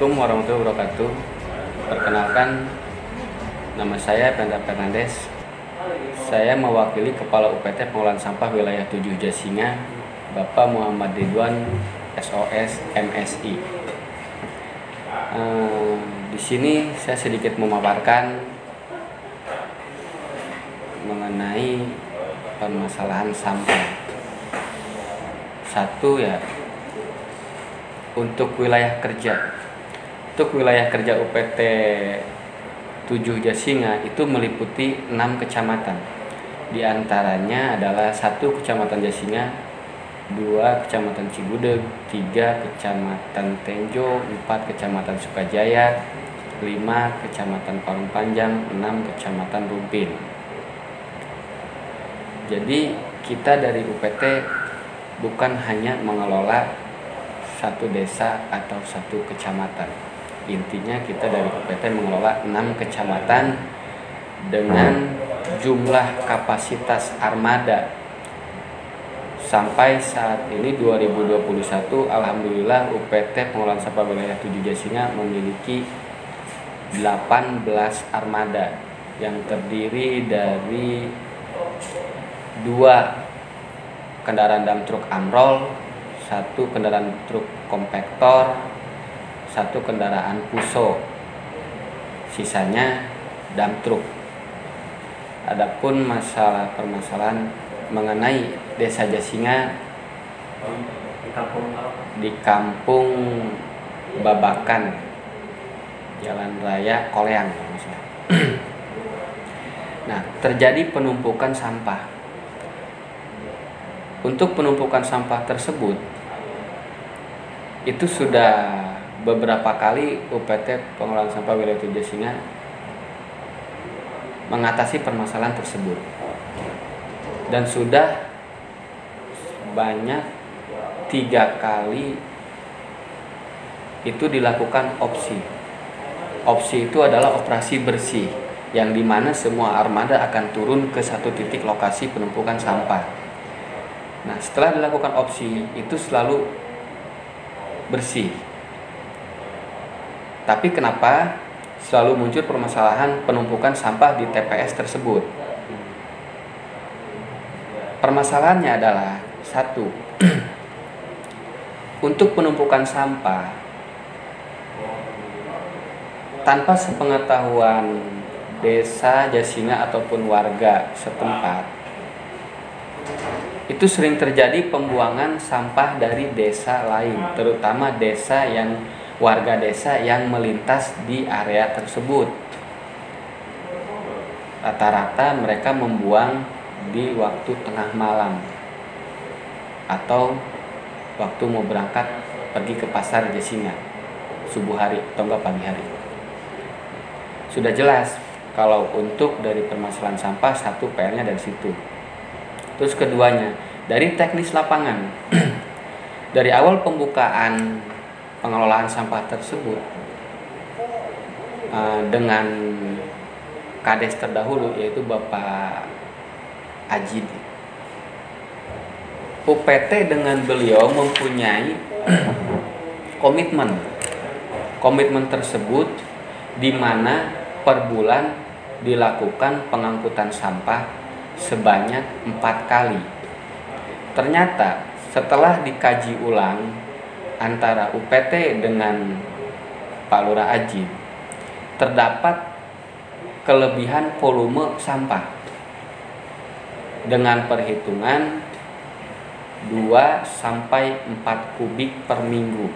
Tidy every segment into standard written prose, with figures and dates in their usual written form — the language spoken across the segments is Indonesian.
Assalamualaikum warahmatullahi wabarakatuh. Perkenalkan, nama saya Pendra Fernandes. Saya mewakili Kepala UPT Pengelolaan Sampah Wilayah 7 Jasinga, Bapak Muhammad Ridwan, SOS MSI. Di sini saya sedikit memaparkan mengenai permasalahan sampah. Satu ya, untuk wilayah kerja. Untuk wilayah kerja UPT 7 Jasinga itu meliputi 6 kecamatan. Di antaranya adalah 1 Kecamatan Jasinga, 2 Kecamatan Cigudeg, 3 Kecamatan Tenjo, 4 Kecamatan Sukajaya, 5 Kecamatan Parung Panjang, 6 Kecamatan Rumpin. Jadi kita dari UPT bukan hanya mengelola satu desa atau satu kecamatan. Intinya kita dari UPT mengelola 6 kecamatan dengan jumlah kapasitas armada sampai saat ini 2021, alhamdulillah UPT Pengelolaan Sampah Wilayah 7 Jasinga memiliki 18 armada yang terdiri dari 2 kendaraan dump truk Amrol, 1 kendaraan truk kompaktor, 1 kendaraan Puso, sisanya dump truk. Adapun permasalahan mengenai Desa Jasinga di Kampung Babakan, Jalan Raya Koleang. Nah, terjadi penumpukan sampah. Untuk penumpukan sampah tersebut itu sudah beberapa kali UPT Pengelolaan Sampah Wilayah 7 Jasinga mengatasi permasalahan tersebut, dan sudah banyak 3 kali itu dilakukan opsi. Opsi itu adalah operasi bersih, yang dimana semua armada akan turun ke satu titik lokasi penumpukan sampah. Nah, setelah dilakukan opsi itu selalu bersih. Tapi kenapa selalu muncul permasalahan penumpukan sampah di TPS tersebut? Permasalahannya adalah 1. Untuk penumpukan sampah tanpa sepengetahuan Desa Jasinga ataupun warga setempat, itu sering terjadi pembuangan sampah dari desa lain, terutama warga desa yang melintas di area tersebut. Rata-rata mereka membuang di waktu tengah malam atau waktu mau berangkat pergi ke pasar Jasinga, subuh hari atau enggak pagi hari. Sudah jelas kalau untuk dari permasalahan sampah, 1 PR-nya dari situ. Terus keduanya, dari teknis lapangan. Dari awal pembukaan pengelolaan sampah tersebut dengan Kades terdahulu, yaitu Bapak Ajid, UPT dengan beliau mempunyai komitmen tersebut, di mana per bulan dilakukan pengangkutan sampah sebanyak 4 kali. Ternyata setelah dikaji ulang antara UPT dengan Pak Lurah Ajib, terdapat kelebihan volume sampah dengan perhitungan 2-4 kubik per minggu.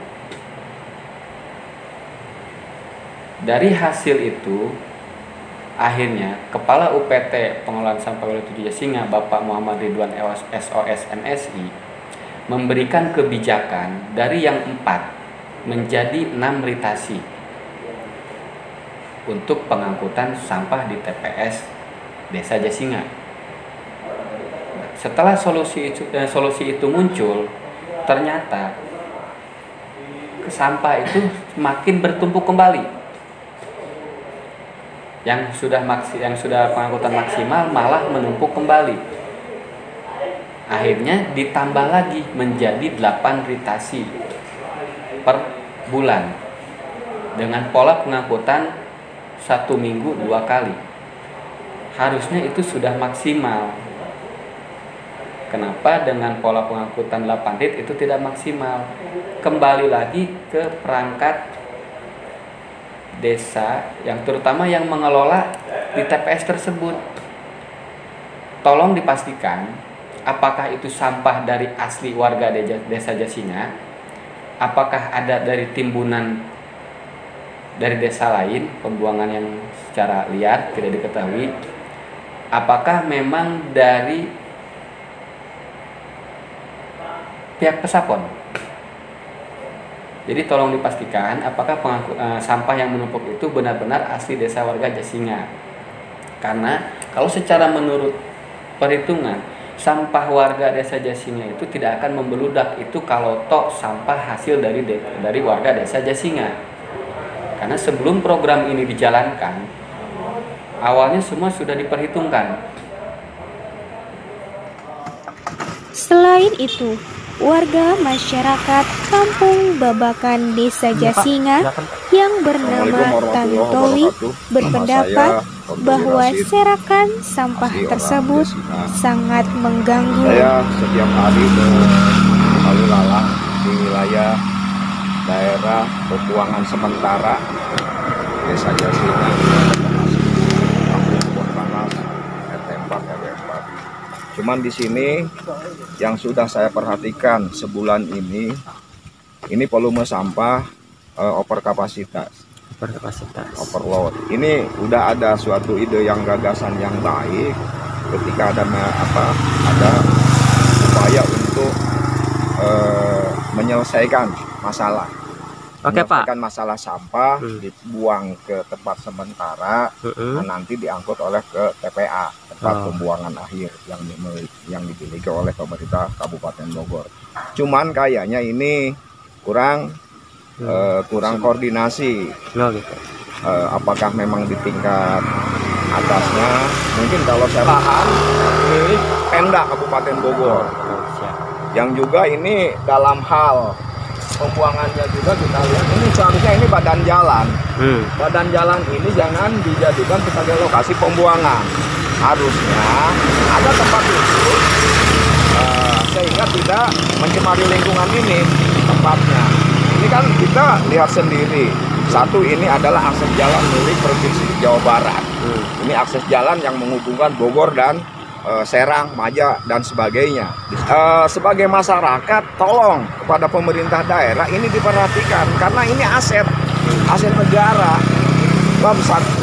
Dari hasil itu, akhirnya Kepala UPT Pengelolaan Sampah Wilayah 7 Jasinga, Bapak Muhammad Ridwan SOS MSI, memberikan kebijakan dari yang 4 menjadi 6 ritasi untuk pengangkutan sampah di TPS Desa Jasinga. Setelah solusi itu muncul, ternyata sampah itu semakin bertumpuk kembali. Yang sudah pengangkutan maksimal malah menumpuk kembali. Akhirnya ditambah lagi menjadi 8 ritasi per bulan. dengan pola pengangkutan 1 minggu 2 kali. Harusnya itu sudah maksimal. Kenapa dengan pola pengangkutan 8 rit itu tidak maksimal? Kembali lagi ke perangkat desa yang terutama yang mengelola di TPS tersebut. Tolong dipastikan apakah itu sampah dari asli warga desa Jasinga, apakah ada dari timbunan dari desa lain, pembuangan yang secara liar tidak diketahui, apakah memang dari pihak pesapon. Jadi tolong dipastikan apakah sampah yang menumpuk itu benar-benar asli desa warga Jasinga. Karena kalau secara menurut perhitungan, sampah warga desa Jasinga itu tidak akan membeludak itu kalau toh sampah hasil dari warga desa Jasinga. Karena sebelum program ini dijalankan, awalnya semua sudah diperhitungkan. Selain itu, warga masyarakat Kampung Babakan Desa Jasinga yang bernama Tantowi berpendapat bahwa serakan sampah tersebut sangat mengganggu. Saya setiap hari lalu lalang di wilayah daerah pembuangan sementara Desa Jasinga, Kampung Kebon Panas, RT 4 RW 4. Cuman di sini yang sudah saya perhatikan sebulan ini volume sampah over kapasitas. Overload. Ini udah ada suatu ide yang gagasan yang baik ketika ada upaya untuk menyelesaikan masalah. Oke, Pak. Masalah sampah dibuang ke tempat sementara, nanti diangkut oleh ke TPA, tempat pembuangan akhir yang dimiliki oleh pemerintah Kabupaten Bogor. Cuman kayaknya ini kurang koordinasi. Gitu. Apakah memang di tingkat atasnya? Mungkin kalau saya paham ini Pemda Kabupaten Bogor. Yang juga ini dalam hal pembuangannya juga kita lihat ini seharusnya ini badan jalan. Badan jalan ini jangan dijadikan sebagai lokasi pembuangan. Harusnya ada tempat khusus sehingga tidak mencemari lingkungan ini tempatnya. Ini kan kita lihat sendiri, satu ini adalah akses jalan milik Provinsi Jawa Barat. Ini akses jalan yang menghubungkan Bogor dan Serang, Maja, dan sebagainya. Sebagai masyarakat, tolong kepada pemerintah daerah ini diperhatikan, karena ini aset negara.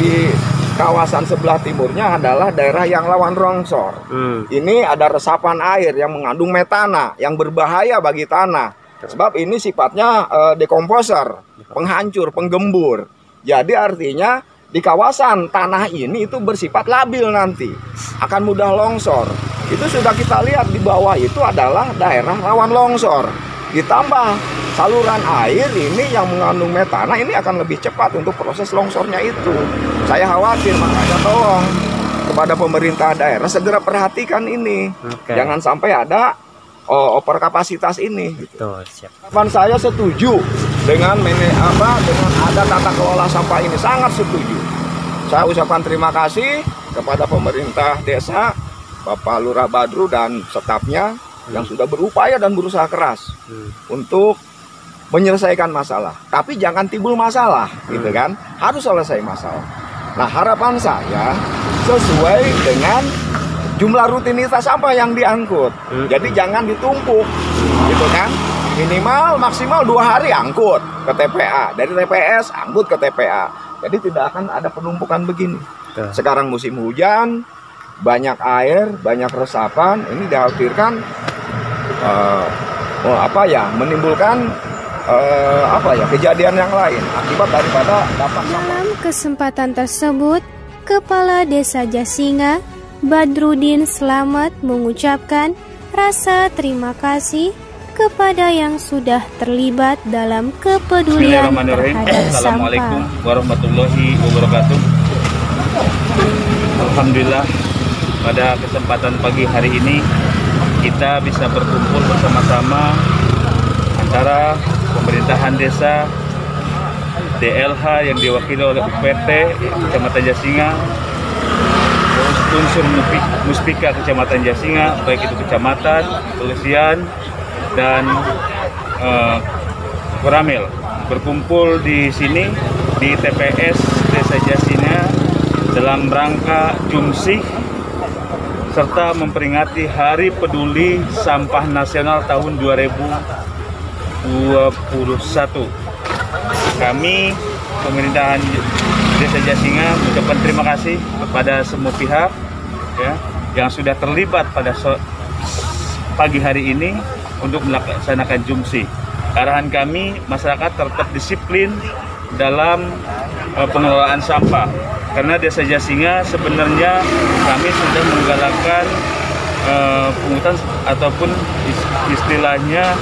Di kawasan sebelah timurnya adalah daerah yang rawan longsor. Ini ada resapan air yang mengandung metana, yang berbahaya bagi tanah. Sebab ini sifatnya dekomposer, penghancur, penggembur. Jadi artinya di kawasan tanah ini itu bersifat labil nanti, akan mudah longsor. Itu sudah kita lihat di bawah itu adalah daerah rawan longsor. Ditambah saluran air ini yang mengandung metana, ini akan lebih cepat untuk proses longsornya itu. Saya khawatir, makanya tolong kepada pemerintah daerah segera perhatikan ini. Jangan sampai ada over kapasitas ini. Betul, siap. Saya setuju dengan ada tata kelola sampah ini, sangat setuju. Saya ucapkan terima kasih kepada pemerintah desa, Bapak Lurah Badru dan stafnya yang sudah berupaya dan berusaha keras untuk menyelesaikan masalah. Tapi jangan timbul masalah, gitu kan? Harus selesai masalah. Nah, harapan saya sesuai dengan jumlah rutinitas sampah yang diangkut. Jadi jangan ditumpuk, gitu kan? Minimal maksimal 2 hari angkut ke TPA, dari TPS angkut ke TPA. Jadi tidak akan ada penumpukan begini. Sekarang musim hujan, banyak air, banyak resapan, ini dikhawatirkan menimbulkan kejadian yang lain akibat daripada dampak sampah. Dalam kesempatan tersebut, Kepala Desa Jasinga Badrudin Slamet mengucapkan rasa terima kasih kepada yang sudah terlibat dalam kepedulian terhadap Assalamualaikum sampah. warahmatullahi wabarakatuh. Alhamdulillah, pada kesempatan pagi hari ini kita bisa berkumpul bersama-sama antara pemerintahan desa, DLH yang diwakili oleh UPT Kecamatan Jasinga, unsur Muspika Kecamatan Jasinga, baik itu kecamatan, kepolisian, dan Koramil berkumpul di sini di TPS Desa Jasinga dalam rangka Jumsih serta memperingati Hari Peduli Sampah Nasional tahun 2021. Kami pemerintahan Desa Jasinga mengucapkan terima kasih kepada semua pihak ya, yang sudah terlibat pada pagi hari ini untuk melaksanakan Jumsih. Arahan kami, masyarakat tetap disiplin dalam pengelolaan sampah, karena Desa Jasinga sebenarnya kami sudah menggalakkan pungutan ataupun istilahnya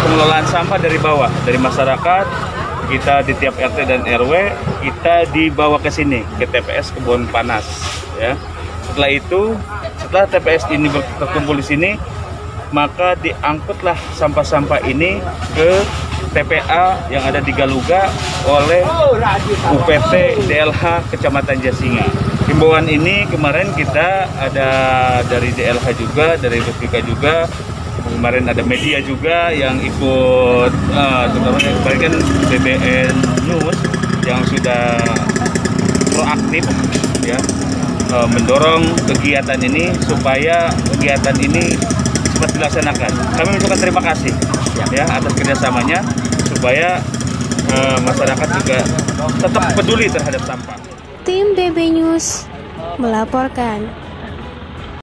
pengelolaan sampah dari bawah, dari masyarakat. Kita di tiap RT dan RW kita dibawa ke sini ke TPS Kebun Panas ya. Setelah itu, setelah TPS ini terkumpul di sini, maka diangkutlah sampah-sampah ini ke TPA yang ada di Galuga oleh UPT DLH Kecamatan Jasinga. Himbauan ini kemarin kita ada dari DLH juga, dari Muspika juga. Kemarin ada media juga yang ikut, terutama kemarin kan BBN News yang sudah proaktif ya, mendorong kegiatan ini supaya kegiatan ini cepat dilaksanakan. Kami mengucapkan terima kasih ya atas kerjasamanya supaya masyarakat juga tetap peduli terhadap sampah. Tim BB News melaporkan.